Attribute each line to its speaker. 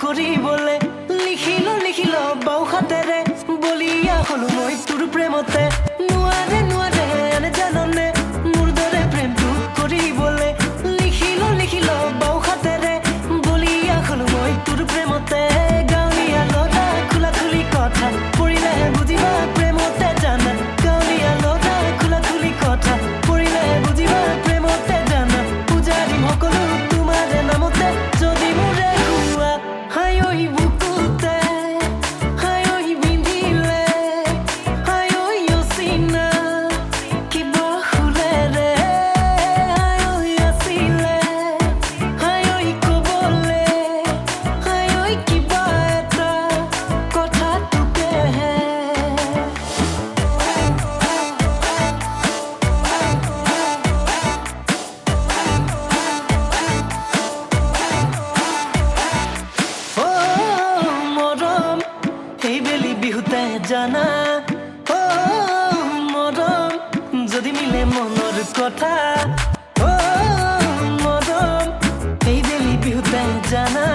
Speaker 1: করি বলে লিখিল বাউ হাতেৰে বলিয়া হলো মই তোৰ প্ৰেমতে নোৱাৰে আনে জাননে মোৰ দৰে প্ৰেমটো কৰিবলে লিখিল বাউ হাতেৰে বলিয়া হলো মই তোৰ প্ৰেমতে গাঁৱলীয়া ল'ৰা খোলা কথা পৰিলেহে বুজিবা প্ৰেমতে জানা গাঁৱলীয়া ল'ৰা খোলা কথা পৰিলেহে বুজিবা প্ৰেমতে জানা পূজাৰিম সকলো তোমাৰে নামতে যদি মোৰে খুৱা হাই ঐ বুকুতে হাই ঐ বিন্ধিলে হাই ঐ অচিনা কিবা শুলেৰে হাই ঐ আছিলে হাই ঐ কবলে হাই ঐ কিবা এটা কথা তোকেহে এইবেলি বিহুতে জানা মৰম যদি মিলে মনৰ কথা মৰম এইবেলি বিহুতে জানা